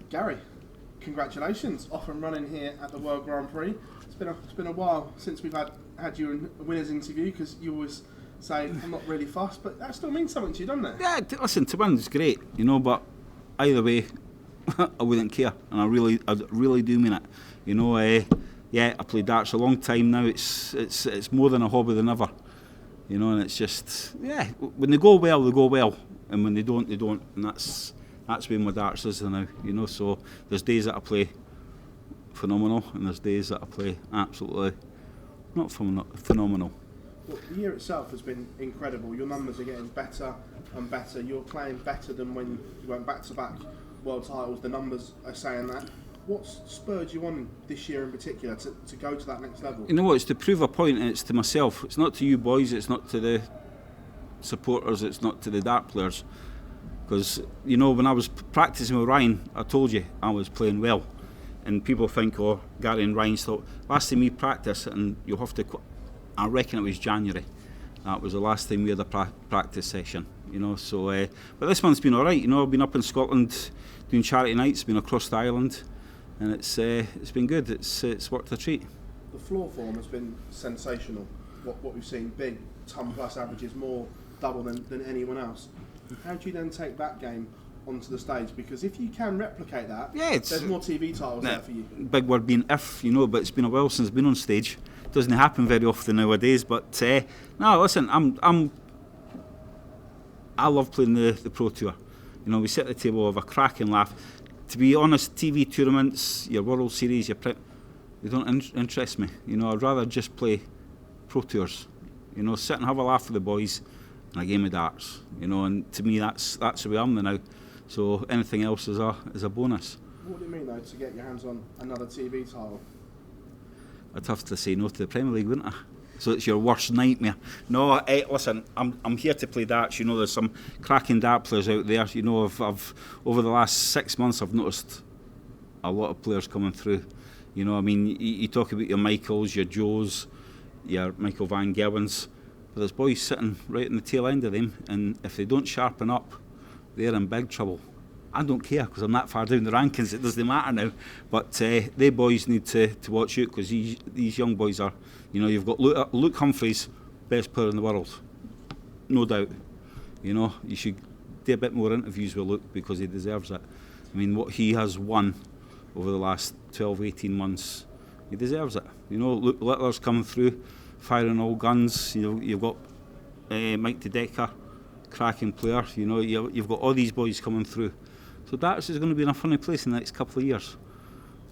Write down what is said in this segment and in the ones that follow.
Gary, congratulations, off and running here at the World Grand Prix. It's been a while since we've had you in a winner's interview, because you always say, I'm not really fussed, but that still means something to you, doesn't it? Yeah, listen, to win is great, but either way, I wouldn't care, and I really do mean it. I played darts a long time now. It's more than a hobby than ever, and it's just, when they go well, and when they don't, and that's where my darts is now, so there's days that I play phenomenal, and there's days that I play absolutely not phenomenal. Well, the year itself has been incredible. Your numbers are getting better and better. You're playing better than when you went back-to-back world titles. The numbers are saying that. What's spurred you on this year in particular to go to that next level? You know what, it's to prove a point, and it's to myself. It's not to you boys, it's not to the supporters, it's not to the dart players. Because, when I was practising with Ryan, I told you I was playing well. And people think, Gary and Ryan thought, last time we practiced, and you'll have to, I reckon it was January. That was the last time we had a practice session, so, but this month's been alright, I've been up in Scotland doing charity nights, been across the island, and it's been good, it's worked a treat. The floor form has been sensational, what we've seen, big, ton plus averages, more double than anyone else. How do you then take that game onto the stage? Because if you can replicate that, there's more TV titles there for you. Big word being if, but it's been a while since I've been on stage. It doesn't happen very often nowadays, but no, listen, I love playing the Pro Tour. We sit at the table, have a cracking laugh. To be honest, TV tournaments, your World Series, they don't interest me. I'd rather just play Pro Tours. Sit and have a laugh with the boys and a game of darts. And to me, that's the way I'm now. So anything else is a bonus. What do you mean though, to get your hands on another TV title? I'd have to say no to the Premier League, wouldn't I? So it's your worst nightmare. No, listen, I'm here to play darts. There's some cracking dart players out there. I've over the last 6 months, I've noticed a lot of players coming through. You talk about your Michaels, your Joes, your Michael Van Gerwens, but there's boys sitting right in the tail end of them, and if they don't sharpen up, they're in big trouble. I don't care, because I'm that far down the rankings, it doesn't matter now. But they boys need to watch out, because these young boys are, you've got Luke Humphries, best player in the world, no doubt. You should do a bit more interviews with Luke, because he deserves it. What he has won over the last 12, 18 months, he deserves it. Luke Littler's coming through, firing all guns. You've got Mike Dedeker, cracking player. You've got all these boys coming through. So darts is going to be in a funny place in the next couple of years.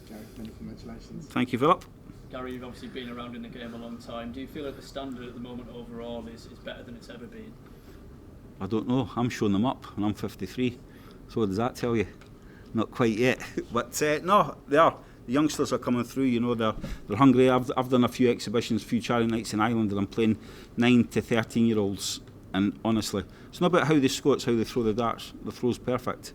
Gary, many congratulations. Thank you, Philip. Gary, you've obviously been around in the game a long time. Do you feel like the standard at the moment overall is better than it's ever been? I don't know. I'm showing them up, and I'm 53. So what does that tell you? Not quite yet. But no, they are. The youngsters are coming through. They're hungry. I've done a few exhibitions, a few charity nights in Ireland, and I'm playing 9 to 13-year-olds. And honestly, it's not about how they score, it's how they throw the darts. The throw's perfect.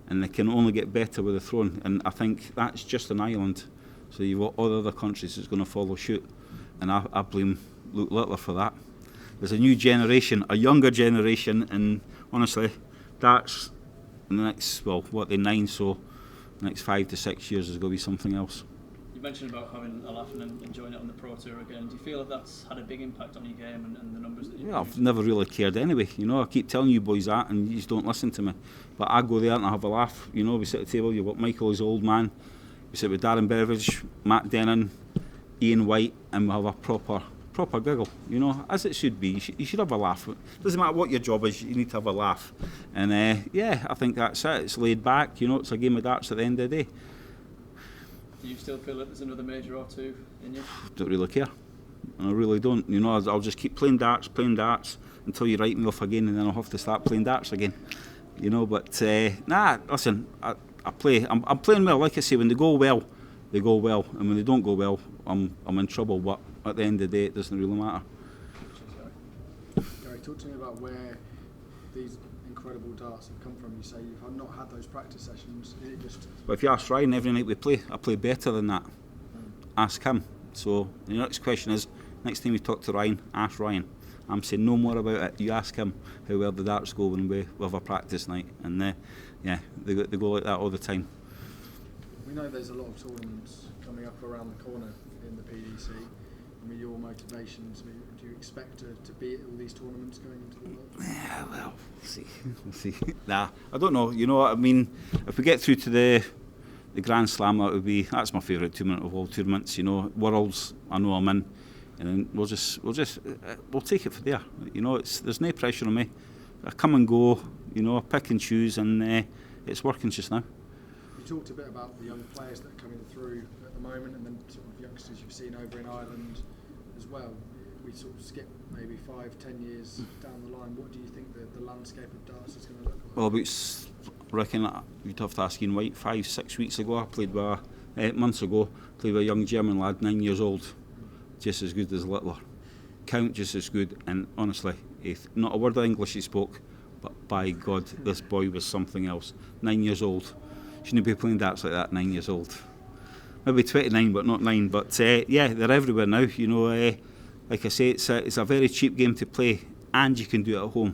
And they can only get better with the throwing, and I think that's just an island. So you've got all the other countries that's going to follow suit, and I blame Luke Littler for that. There's a new generation, a younger generation, and honestly, darts in the next, 9, so the next 5 to 6 years is going to be something else. You mentioned about having a laugh and enjoying it on the Pro Tour again. Do you feel that's had a big impact on your game and the numbers that you've I've never really cared anyway. I keep telling you boys that, and you just don't listen to me. But I go there and I have a laugh. We sit at the table, you've got Michael, his old man. We sit with Darren Beveridge, Matt Dennon, Ian White, and we have a proper giggle, as it should be. You should have a laugh. It doesn't matter what your job is, you need to have a laugh. And I think that's it. It's laid back, it's a game of darts at the end of the day. Do you still feel that there's another major or two in you? Don't really care. I really don't. I'll just keep playing darts until you write me off again, and then I'll have to start playing darts again. But listen, I play. I'm playing well. Like I say, when they go well, and when they don't go well, I'm in trouble. But at the end of the day, it doesn't really matter. Gary, talk to me about where these incredible darts have come from. You say you've not had those practice sessions. Is it just? But if you ask Ryan, every night we play, I play better than that. Ask him. So the next question is, next time you talk to Ryan, ask Ryan. I'm saying no more about it. You ask him how well the darts go when we have a practice night, and they go like that all the time. We know there's a lot of tournaments coming up around the corner in the PDC. I mean, your motivations, do you expect to be at all these tournaments going into the World? Yeah, well, we'll see. Nah, I don't know. You know what I mean? If we get through to the Grand Slam, that's my favourite tournament of all tournaments. You know, Worlds, I know I'm in, and then we'll take it for there. You know, there's no pressure on me. I come and go. You know, pick and choose, and it's working just now. You talked a bit about the young players that are coming through at the moment, and then sort of youngsters you've seen over in Ireland as well. We sort of skip maybe 5-10 years down the line. What do you think the landscape of darts is going to look like? Well, I reckon you'd have to ask Ian White. 5-6 weeks ago, I played with 8 months ago. Played with a young German lad, 9 years old, just as good as Littler. Count just as good, and honestly, not a word of English he spoke, but by God, this boy was something else. 9 years old. Shouldn't be playing darts like that, 9 years old. Maybe 29, but not 9. But yeah, they're everywhere now. You know, like I say, it's a very cheap game to play, and you can do it at home.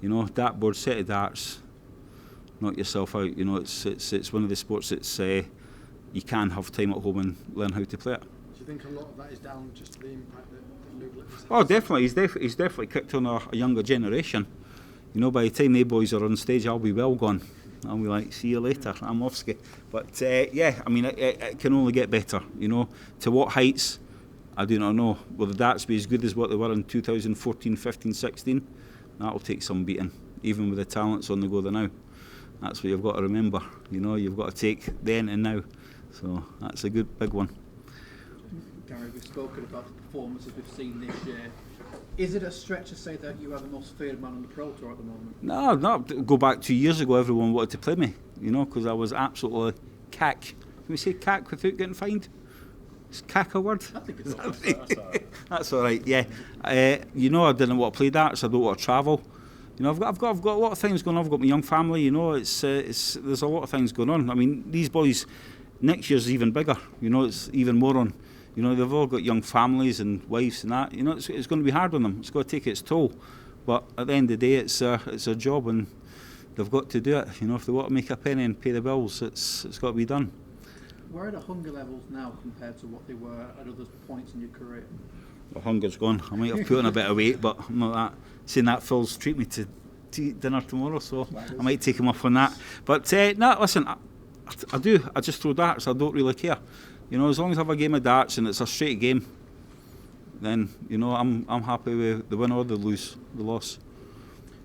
You know, dartboard, set of darts, knock yourself out. You know, it's one of the sports that's you can have time at home and learn how to play it. Do you think a lot of that is down just to the impact that Luke has? Oh, definitely. He's definitely kicked on a younger generation. You know, by the time they boys are on stage, I'll be well gone. I'll be like, see you later, I'm off ski. But yeah, I mean, it can only get better. You know, to what heights? I do not know. Will the darts be as good as what they were in 2014, 15, 16? That'll take some beating, even with the talents on the go there now. That's what you've got to remember. You know, you've got to take then and now. So that's a good big one. Gary, we've spoken about the performances we've seen this year. Is it a stretch to say that you are the most feared man on the Pro Tour at the moment? No. Go back 2 years ago, everyone wanted to play me. You know, because I was absolutely cack. Can we say cack without getting fined? Is cack a word? I think it's all right. That's all right. Yeah. You know, I didn't want to play darts. I don't want to travel. You know, I've got a lot of things going on. I've got my young family. You know, there's a lot of things going on. I mean, these boys, next year's even bigger. You know, it's even more on. You know, they've all got young families and wives and that. You know, it's going to be hard on them. It's got to take its toll. But at the end of the day, it's a job, and they've got to do it. You know, if they want to make a penny and pay the bills, it's got to be done. Where are the hunger levels now compared to what they were at other points in your career? Well, hunger's gone. I might have put on a bit of weight, but I'm not that. Seeing that Phil's treat me to eat dinner tomorrow, so I might take him up on that. But no, listen, I do. I just throw darts. I don't really care. You know, as long as I have a game of darts and it's a straight game, then you know I'm happy with the win or the loss.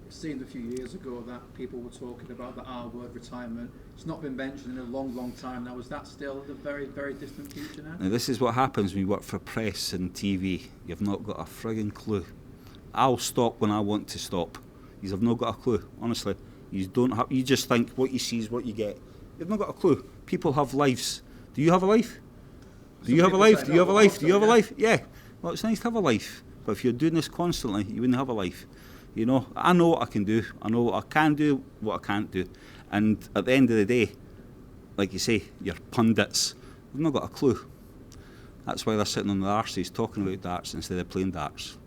It seemed a few years ago that people were talking about the R-word retirement. It's not been mentioned in a long time now. Is that still the very, very distant future now? Now, this is what happens when you work for press and TV. You've not got a frigging clue. I'll stop when I want to stop. You have not got a clue, honestly. You don't have. You just think what you see is what you get. You've not got a clue. People have lives. Do you have a life? Do you have a life? Do you have a life? Do you have a life? Yeah. Well, it's nice to have a life, but if you're doing this constantly, you wouldn't have a life. You know, I know what I can do. I know what I can do, what I can't do. And at the end of the day, like you say, your pundits, they've not got a clue. That's why they're sitting on the arses talking about darts instead of playing darts.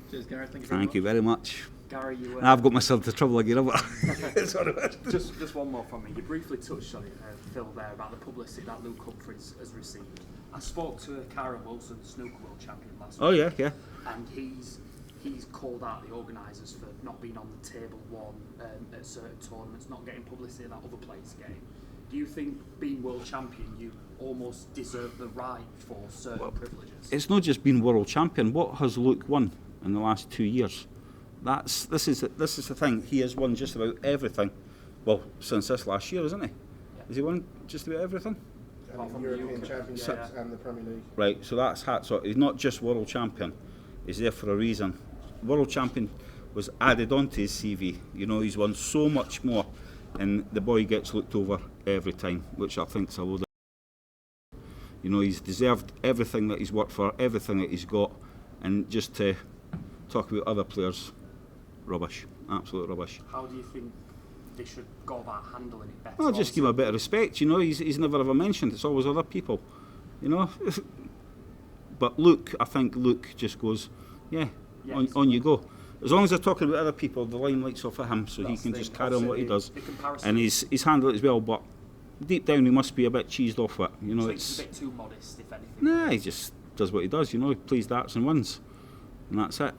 Cheers, Gary. Thank you very much. Gary, And I've got myself into trouble again. just one more from me. You briefly touched on it, Phil, there about the publicity that Luke Humphries has received. I spoke to Karen Wilson, the snooker world champion, last week. Oh yeah. And he's called out the organisers for not being on the table one at certain tournaments, not getting publicity that other players get. Do you think, being world champion, you almost deserve the right for certain privileges? It's not just being world champion. What has Luke won in the last 2 years? This is the thing. He has won just about everything. Well, since this last year, isn't he? Yeah. Has he won just about everything? And the European Championships and the Premier League. Right, so that's hats off. He's not just world champion. He's there for a reason. World champion was added onto his CV. You know, he's won so much more, and the boy gets looked over every time, which I think is a load of. You know, he's deserved everything that he's worked for, everything that he's got, and just to talk about other players, rubbish, absolute rubbish. How do you think they should go about handling it better? Well, just give him a bit of respect. You know, he's never ever mentioned. It's always other people. You know, but Luke, I think Luke just goes, on you go. As long as they're talking about other people, the limelight's off of him, so he can just carry on what he does, and he's handled it as well. But deep down he must be a bit cheesed off it. You know, So it's he's a bit too modest, if anything. nah. He just does what he does. You know, he plays darts and wins, and that's it.